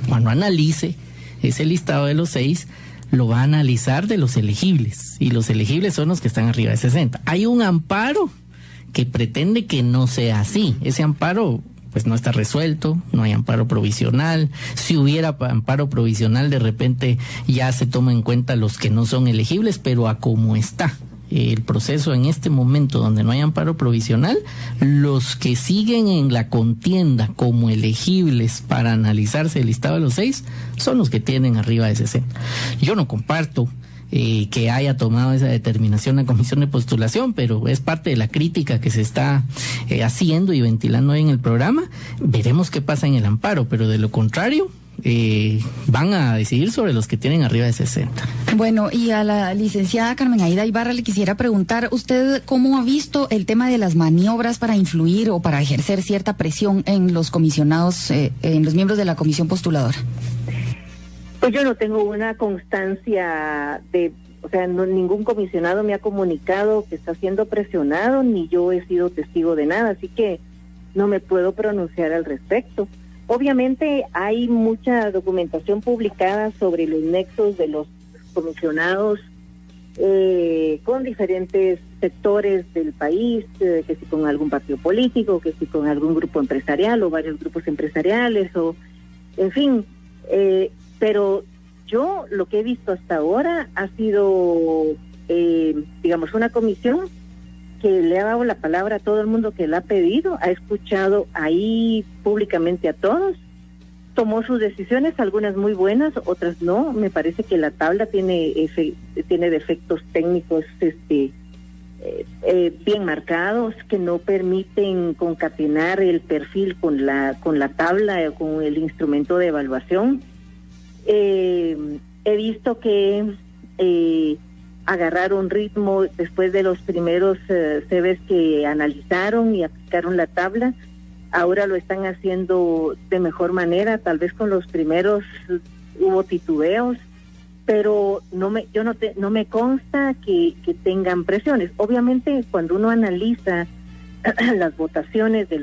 cuando analice ese listado de los 6, lo va a analizar de los elegibles, y los elegibles son los que están arriba de 60. Hay un amparo que pretende que no sea así. Ese amparo pues no está resuelto, no hay amparo provisional. Si hubiera amparo provisional, de repente ya se toma en cuenta los que no son elegibles, pero a cómo está el proceso en este momento donde no hay amparo provisional, los que siguen en la contienda como elegibles para analizarse el listado de los 6 son los que tienen arriba de 60. Yo no comparto que haya tomado esa determinación la comisión de postulación, pero es parte de la crítica que se está haciendo y ventilando hoy en el programa. Veremos qué pasa en el amparo, pero de lo contrario van a decidir sobre los que tienen arriba de 60. Bueno, y a la licenciada Carmen Aida Ibarra le quisiera preguntar, ¿usted cómo ha visto el tema de las maniobras para influir o para ejercer cierta presión en los comisionados, en los miembros de la comisión postuladora? Pues yo no tengo una constancia ningún comisionado me ha comunicado que está siendo presionado, ni yo he sido testigo de nada, así que no me puedo pronunciar al respecto. Obviamente hay mucha documentación publicada sobre los nexos de los comisionados con diferentes sectores del país, que si con algún partido político, que si con algún grupo empresarial o varios grupos empresariales, o en fin, pero yo lo que he visto hasta ahora ha sido, una comisión que le ha dado la palabra a todo el mundo que la ha pedido, ha escuchado ahí públicamente a todos, tomó sus decisiones, algunas muy buenas, otras no. Me parece que la tabla tiene defectos técnicos bien marcados, que no permiten concatenar el perfil con la tabla, con el instrumento de evaluación. He visto que agarraron ritmo después de los primeros CVs que analizaron y aplicaron la tabla. Ahora lo están haciendo de mejor manera, tal vez con los primeros hubo titubeos, pero no me consta que tengan presiones. Obviamente cuando uno analiza las votaciones de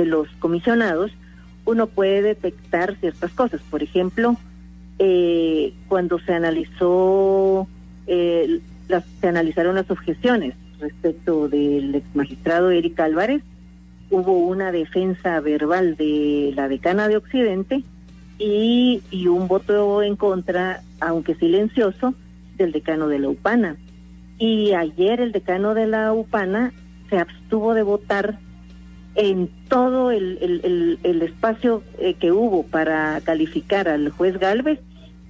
los comisionados, uno puede detectar ciertas cosas. Por ejemplo, cuando se analizaron las objeciones respecto del ex magistrado Eric Álvarez, hubo una defensa verbal de la decana de Occidente y un voto en contra, aunque silencioso, del decano de la UPANA. Y ayer el decano de la UPANA se abstuvo de votar en todo el espacio que hubo para calificar al juez Gálvez,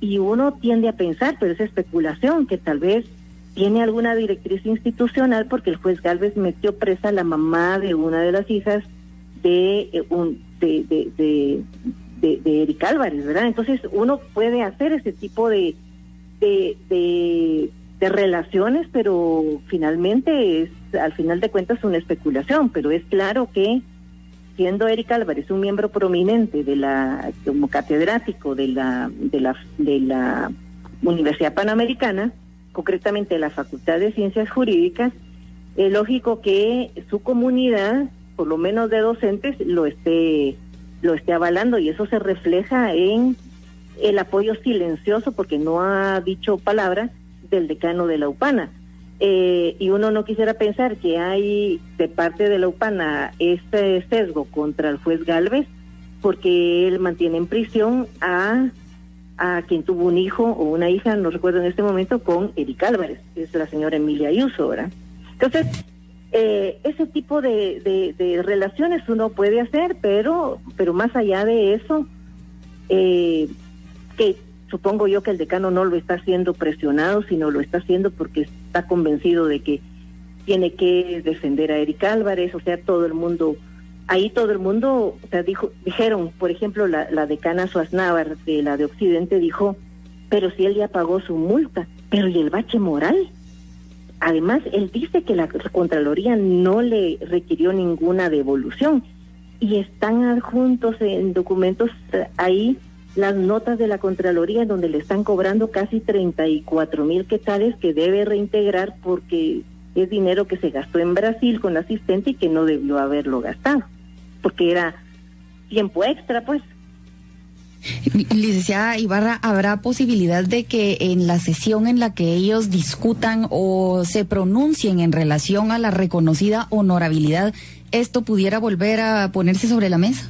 y uno tiende a pensar, pero es especulación, que tal vez tiene alguna directriz institucional, porque el juez Gálvez metió presa a la mamá de una de las hijas de Eric Álvarez, ¿verdad? Entonces uno puede hacer ese tipo de relaciones, pero finalmente es, al final de cuentas, una especulación. Pero es claro que siendo Eric Álvarez un miembro prominente como catedrático de la Universidad Panamericana, concretamente de la Facultad de Ciencias Jurídicas, es lógico que su comunidad, por lo menos de docentes, lo esté avalando, y eso se refleja en el apoyo silencioso, porque no ha dicho palabra, del decano de la UPANA. Y uno no quisiera pensar que hay de parte de la UPANA este sesgo contra el juez Gálvez, porque él mantiene en prisión a quien tuvo un hijo o una hija, no recuerdo en este momento, con Eric Álvarez, que es la señora Emilia Ayuso, ¿verdad? Entonces, ese tipo de relaciones uno puede hacer, pero más allá de eso, que supongo yo que el decano no lo está haciendo presionado, sino lo está haciendo porque está convencido de que tiene que defender a Eric Álvarez. O sea, todo el mundo, o sea, dijeron, por ejemplo, la decana Suaznávar de la de Occidente dijo, pero si él ya pagó su multa, pero ¿y el bache moral? Además, él dice que la Contraloría no le requirió ninguna devolución, y están adjuntos en documentos ahí las notas de la Contraloría, donde le están cobrando casi 34,000 quetzales que debe reintegrar, porque es dinero que se gastó en Brasil con la asistente y que no debió haberlo gastado, porque era tiempo extra, pues. Licenciada Ibarra, ¿habrá posibilidad de que en la sesión en la que ellos discutan o se pronuncien en relación a la reconocida honorabilidad, esto pudiera volver a ponerse sobre la mesa?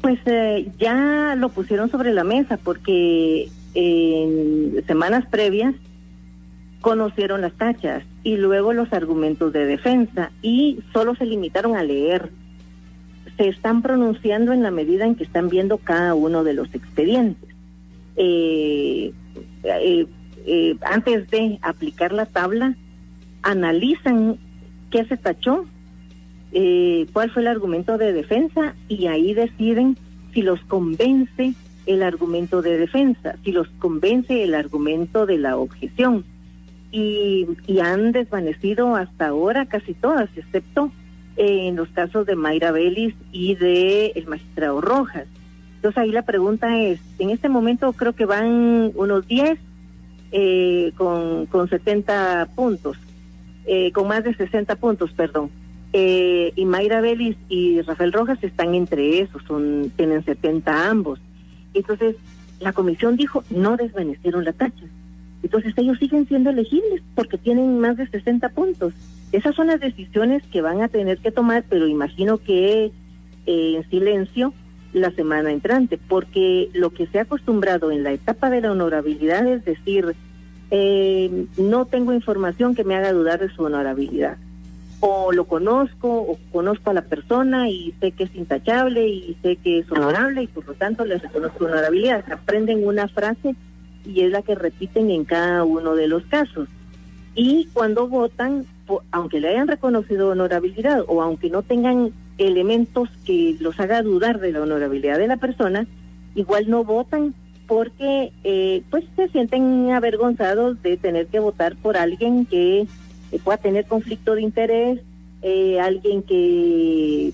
Pues ya lo pusieron sobre la mesa, porque en semanas previas conocieron las tachas y luego los argumentos de defensa, y solo se limitaron a leer. Se están pronunciando en la medida en que están viendo cada uno de los expedientes. Antes de aplicar la tabla, analizan qué se tachó, cuál fue el argumento de defensa, y ahí deciden si los convence el argumento de defensa, si los convence el argumento de la objeción. Y han desvanecido hasta ahora casi todas, excepto en los casos de Mayra Vélez y de el magistrado Rojas. Entonces ahí la pregunta es, en este momento creo que van unos 10 con 70 puntos, con más de 60 puntos, perdón. Y Mayra Vélez y Rafael Rojas están entre esos, tienen 70 ambos. Entonces la comisión dijo, no desvanecieron la tacha. Entonces ellos siguen siendo elegibles porque tienen más de 60 puntos. Esas son las decisiones que van a tener que tomar, pero imagino que en silencio la semana entrante, porque lo que se ha acostumbrado en la etapa de la honorabilidad es decir, no tengo información que me haga dudar de su honorabilidad. O lo conozco, o conozco a la persona y sé que es intachable y sé que es honorable y por lo tanto le reconozco honorabilidad. Aprenden una frase y es la que repiten en cada uno de los casos. Y cuando votan, aunque le hayan reconocido honorabilidad o aunque no tengan elementos que los haga dudar de la honorabilidad de la persona, igual no votan porque pues se sienten avergonzados de tener que votar por alguien que pueda tener conflicto de interés, alguien que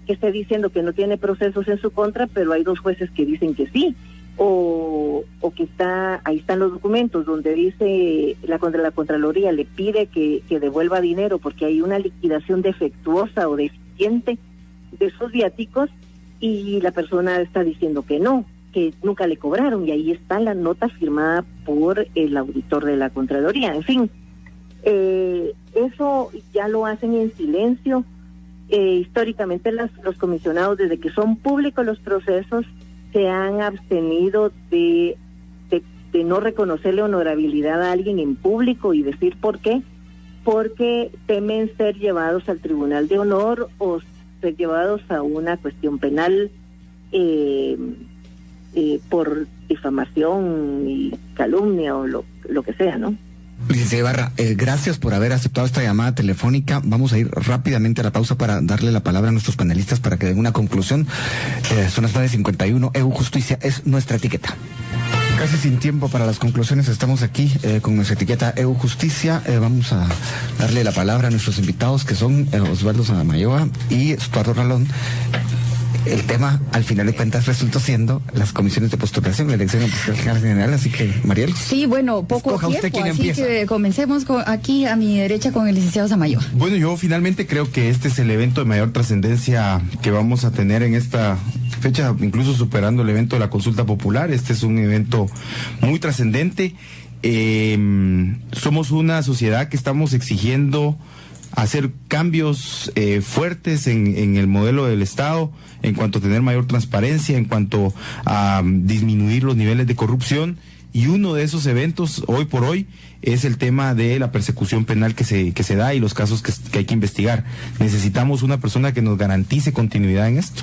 esté diciendo que no tiene procesos en su contra, pero hay 2 jueces que dicen que sí. O que ahí están los documentos donde dice la Contraloría le pide que devuelva dinero porque hay una liquidación defectuosa o deficiente de sus viáticos, y la persona está diciendo que no, que nunca le cobraron, y ahí está la nota firmada por el auditor de la Contraloría. En fin, eso ya lo hacen en silencio. Históricamente los comisionados, desde que son públicos los procesos, se han abstenido de no reconocerle honorabilidad a alguien en público, y decir por qué, porque temen ser llevados al Tribunal de Honor o ser llevados a una cuestión penal por difamación y calumnia o lo que sea, ¿no? Licenciada Ibarra, gracias por haber aceptado esta llamada telefónica. Vamos a ir rápidamente a la pausa para darle la palabra a nuestros panelistas para que den una conclusión. Son las 9:51. EU Justicia es nuestra etiqueta. Casi sin tiempo para las conclusiones, estamos aquí con nuestra etiqueta EU Justicia. Vamos a darle la palabra a nuestros invitados, que son Osvaldo Samayoa y Estuardo Ralón. El tema, al final de cuentas, resultó siendo las comisiones de postulación, la elección del fiscal general, así que, Mariel. Sí, bueno, poco tiempo, así que comencemos aquí a mi derecha con el licenciado Samayoa. Bueno, yo finalmente creo que este es el evento de mayor trascendencia que vamos a tener en esta fecha, incluso superando el evento de la consulta popular. Este es un evento muy trascendente. Somos una sociedad que estamos exigiendo hacer cambios fuertes en el modelo del Estado, en cuanto a tener mayor transparencia, en cuanto a disminuir los niveles de corrupción, y uno de esos eventos hoy por hoy es el tema de la persecución penal que se da y los casos que hay que investigar. Necesitamos una persona que nos garantice continuidad en esto.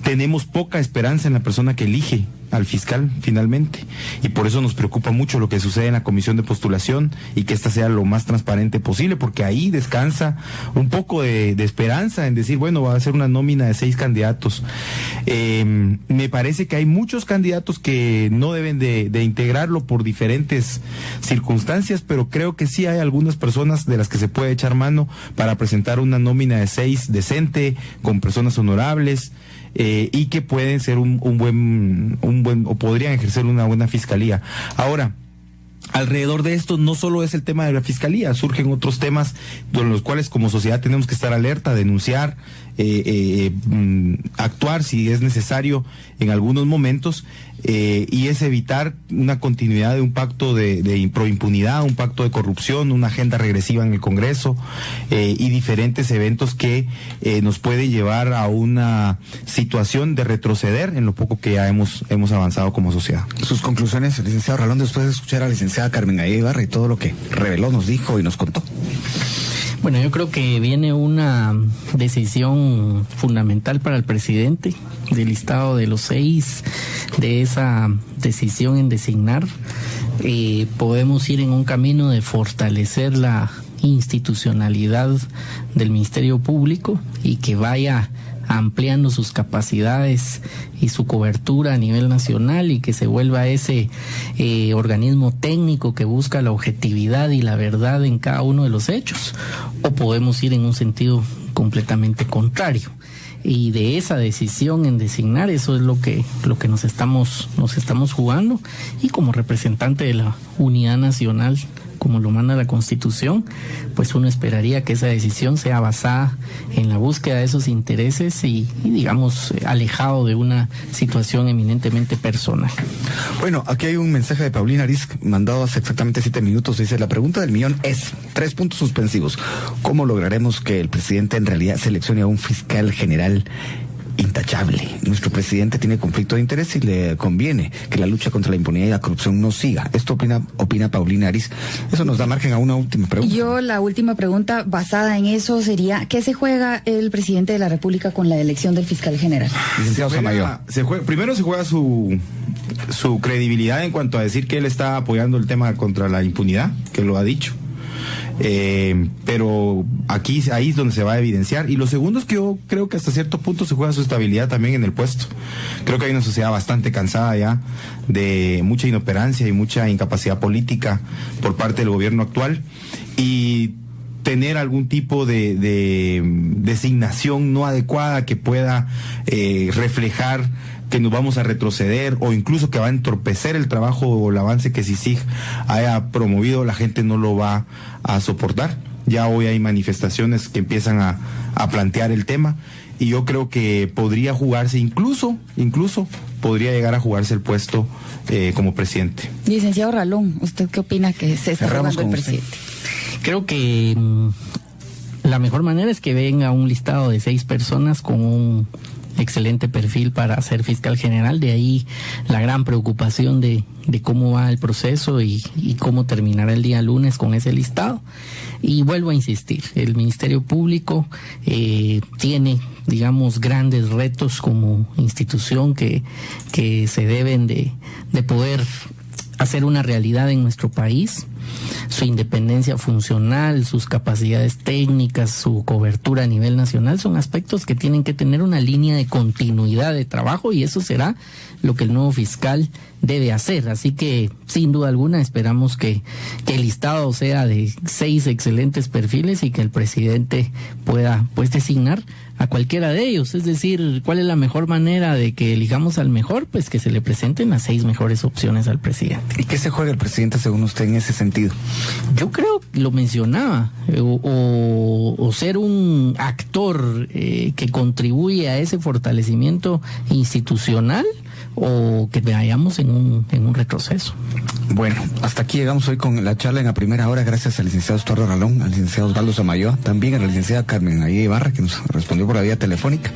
Tenemos poca esperanza en la persona que elige al fiscal finalmente, y por eso nos preocupa mucho lo que sucede en la comisión de postulación y que esta sea lo más transparente posible, porque ahí descansa un poco de esperanza en decir, bueno, va a ser una nómina de 6 candidatos. Me parece que hay muchos candidatos que no deben de integrarlo por diferentes circunstancias, pero creo que sí hay algunas personas de las que se puede echar mano para presentar una nómina de 6 decente, con personas honorables, y que pueden ser un buen o podrían ejercer una buena fiscalía. Ahora, alrededor de esto no solo es el tema de la fiscalía, surgen otros temas en los cuales como sociedad tenemos que estar alerta, denunciar, actuar si es necesario en algunos momentos, y es evitar una continuidad de un pacto de proimpunidad, un pacto de corrupción, una agenda regresiva en el Congreso, y diferentes eventos que nos puede llevar a una situación de retroceder en lo poco que ya hemos avanzado como sociedad. Sus conclusiones, licenciado Ralón, después de escuchar a la licenciada Carmen Gallego Ibarra y todo lo que reveló, nos dijo y nos contó. Bueno, yo creo que viene una decisión fundamental para el presidente del listado de los 6, de esa decisión en designar. Podemos ir en un camino de fortalecer la institucionalidad del Ministerio Público y que vaya ampliando sus capacidades y su cobertura a nivel nacional, y que se vuelva ese organismo técnico que busca la objetividad y la verdad en cada uno de los hechos, o podemos ir en un sentido completamente contrario. Y de esa decisión en designar, eso es lo que nos estamos jugando, y como representante de la unidad nacional, como lo manda la Constitución, pues uno esperaría que esa decisión sea basada en la búsqueda de esos intereses y digamos, alejado de una situación eminentemente personal. Bueno, aquí hay un mensaje de Paulina Ariz, mandado hace exactamente 7 minutos. Dice, la pregunta del millón es, 3 puntos suspensivos. ¿Cómo lograremos que el presidente en realidad seleccione a un fiscal general intachable? Nuestro presidente tiene conflicto de interés y le conviene que la lucha contra la impunidad y la corrupción no siga. Esto opina Paulina Ariz. Eso nos da margen a una última pregunta. Yo la última pregunta basada en eso sería, ¿qué se juega el presidente de la República con la elección del fiscal general? Licenciado Samayoa. Primero se juega su credibilidad en cuanto a decir que él está apoyando el tema contra la impunidad, que lo ha dicho. Pero ahí es donde se va a evidenciar. Y lo segundo es que yo creo que hasta cierto punto se juega su estabilidad también en el puesto. Creo que hay una sociedad bastante cansada ya de mucha inoperancia y mucha incapacidad política por parte del gobierno actual, y tener algún tipo de designación no adecuada que pueda reflejar que nos vamos a retroceder, o incluso que va a entorpecer el trabajo o el avance que CICIG haya promovido, la gente no lo va a soportar. Ya hoy hay manifestaciones que empiezan a plantear el tema, y yo creo que podría jugarse, incluso podría llegar a jugarse el puesto como presidente. Licenciado Ralón, ¿usted qué opina que se está jugando el presidente? Creo que la mejor manera es que venga un listado de 6 personas con un excelente perfil para ser fiscal general. De ahí la gran preocupación de cómo va el proceso y cómo terminará el día lunes con ese listado. Y vuelvo a insistir, el Ministerio Público tiene, digamos, grandes retos como institución que se deben de poder hacer una realidad en nuestro país. Su independencia funcional, sus capacidades técnicas, su cobertura a nivel nacional son aspectos que tienen que tener una línea de continuidad de trabajo, y eso será lo que el nuevo fiscal debe hacer. Así que, sin duda alguna, esperamos que el listado sea de 6 excelentes perfiles y que el presidente pueda designar a cualquiera de ellos. Es decir, ¿cuál es la mejor manera de que elijamos al mejor? Pues que se le presenten las 6 mejores opciones al presidente. ¿Y qué se juega el presidente según usted en ese sentido? Yo creo, lo mencionaba, o ser un actor que contribuye a ese fortalecimiento institucional, o que vayamos en un retroceso. Bueno, hasta aquí llegamos hoy con la charla en la primera hora, gracias al licenciado Estuardo Ralón, al licenciado Osvaldo Samayoa, también a la licenciada Carmen Aida Ibarra, que nos respondió por la vía telefónica.